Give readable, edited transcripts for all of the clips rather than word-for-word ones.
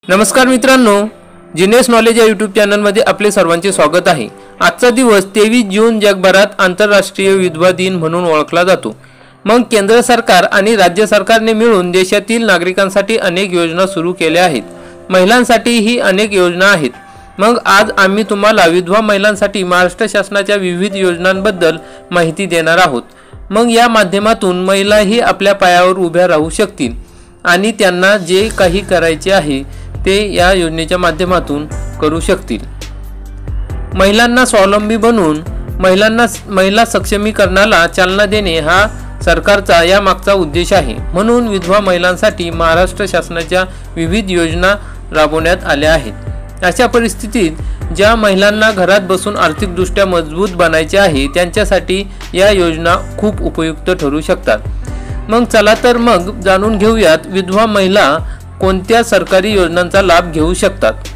नमस्कार मित्रांनो, जिनेस नॉलेज या यूट्यूब चॅनलमध्ये आपले सर्वांचे स्वागत आहे। आजचा दिवस 23 जून जगभरात आंतरराष्ट्रीय विधवा दिन म्हणून ओळखला जातो। मग केंद्र सरकार आणि राज्य सरकारने मिळून देशातील नागरिकांसाठी अनेक योजना सुरू केल्या आहेत। महिलांसाठीही अनेक योजना आहेत। मग आज आम्ही तुम्हाला विधवा महिलांसाठी महाराष्ट्र शासनाच्या विविध योजनांबद्दल माहिती देणार आहोत। मग या माध्यमातून महिलाही आपल्या पायावर उभ्या राहू शकतील आणि त्यांना जे काही करायचे आहे ते या योजनेच्या माध्यमातून करू शकतील। महिलांना स्वावलंबी बनवून महिला सक्षमीकरणाला चालना देणे हा सरकारचा या मागचा उद्देश आहे। म्हणून विधवा महिलांसाठी महाराष्ट्र शासनाच्या विविध योजना राबवण्यात आल्या आहेत। अशा परिस्थितीत ज्या महिलांना घरात बसून आर्थिकदृष्ट्या मजबूत बनायचे आहे त्यांच्यासाठी या योजना खूप उपयुक्त ठरू शकतात। मग चला तर मग जाणून घेऊयात विधवा महिला कोणत्या सरकारी योजनांचा लाभ घेऊ शकतात।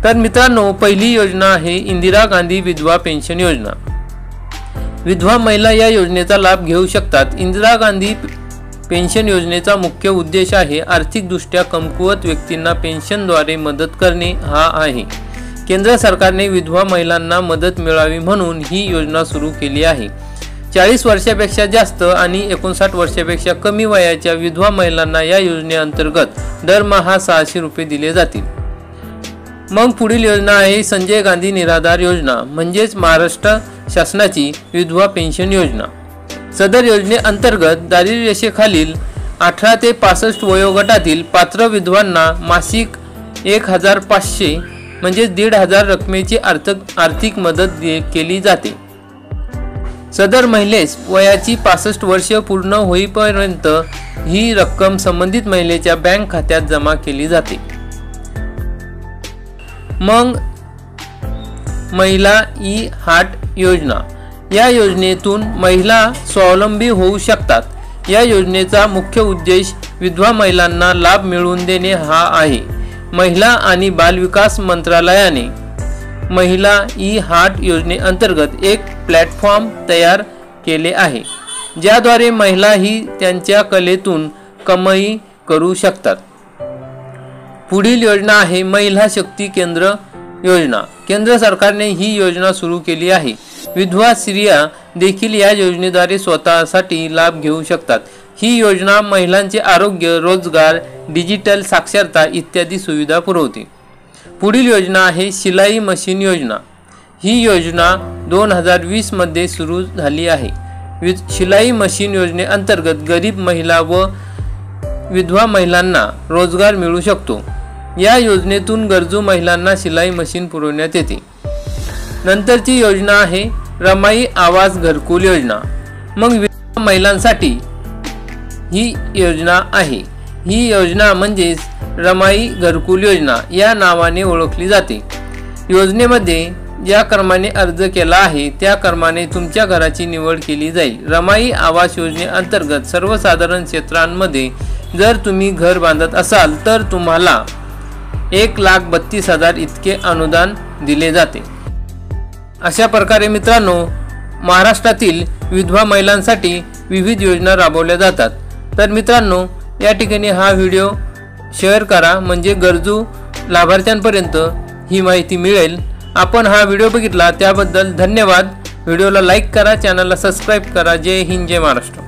तर मित्रांनो, पहिली योजना आहे इंदिरा गांधी विधवा पेन्शन योजना। विधवा महिला या योजनेचा लाभ घेऊ शकतात। इंदिरा गांधी पेन्शन योजनेचा मुख्य उद्देश आहे आर्थिकदृष्ट्या कमकुवत व्यक्तींना पेन्शनद्वारे मदत करणे हा आहे। केंद्र सरकारने विधवा महिलांना मदत मिळावी म्हणून ही योजना सुरू केली आहे। 40 वर्षापेक्षा जास्त आणि 59 वर्षापेक्षा कमी वयाच्या विधवा महिलांना या योजनेअंतर्गत दरमहा 600 रुपये दिले जातील। मग पुढील योजना आहे संजय गांधी निराधार योजना, म्हणजेच महाराष्ट्र शासनाची विधवा पेन्शन योजना। सदर योजनेअंतर्गत दारिद्र्य रेषेखालील 18 ते 65 वयोगटातील पात्र विधवांना मासिक 1500 म्हणजे 1500 रकमेची आर्थिक मदत केली जाते। सदर महिलेस वयाची 65 वर्ष पूर्ण होईपर्यंत ही रक्कम संबंधित महिलेच्या बँक खात्यात जमा केली जाते। मग महिला ई हार्ट योजना, या योजनेतून महिला स्वावलंबी होऊ शकतात। या योजनेचा मुख्य उद्देश विधवा महिलांना लाभ मिळवून देणे हा आहे। महिला आणि बालविकास मंत्रालयाने महिला ई हार्ट योजनेअंतर्गत एक प्लॅटफॉर्म तयार केले आहे ज्याद्वारे महिलाही त्यांच्या कलेतून कमाई करू शकतात। पुढील योजना आहे महिला शक्ती केंद्र योजना। केंद्र सरकारने ही योजना सुरू केली आहे। विधवा स्त्रिया देखील या योजनेद्वारे स्वतःसाठी लाभ घेऊ शकतात। ही योजना महिलांचे आरोग्य, रोजगार, डिजिटल साक्षरता इत्यादी सुविधा पुरवते। पुढील योजना आहे शिलाई मशीन योजना। ही योजना 2020 मध्ये सुरू झाली आहे। शिलाई मशीन योजनेअंतर्गत गरीब महिला व विधवा महिलांना रोजगार मिळू शकतो। या योजनेतून गरजू महिलांना शिलाई मशीन पुरवण्यात येते। नंतरची योजना आहे रमाई आवास घरकुल योजना। मग विधवा महिलांसाठी ही योजना आहे। ही योजना म्हणजेच रमाई घरकुल योजना या नावाने ओळखली जाते। योजनेमध्ये ज्या क्रमाने अर्ज केला आहे त्या क्रमाने तुमच्या घराची निवड केली जाईल। रमाई आवास योजनेअंतर्गत सर्वसाधारण क्षेत्रांमध्ये जर तुम्ही घर बांधत असाल तर तुम्हाला 1,32,000 इतके अनुदान दिले जाते। अशा प्रकारे मित्रांनो, महाराष्ट्रातील विधवा महिलांसाठी विविध योजना राबवल्या जातात। तर मित्रांनो, या ठिकाणी हा व्हिडिओ शेअर करा म्हणजे गरजू लाभार्थ्यांपर्यंत ही माहिती मिळेल। आपण हा व्हिडिओ बघितला त्याबद्दल धन्यवाद। व्हिडिओला लाईक करा, चॅनलला सबस्क्राईब करा। जय हिंद, जय महाराष्ट्र।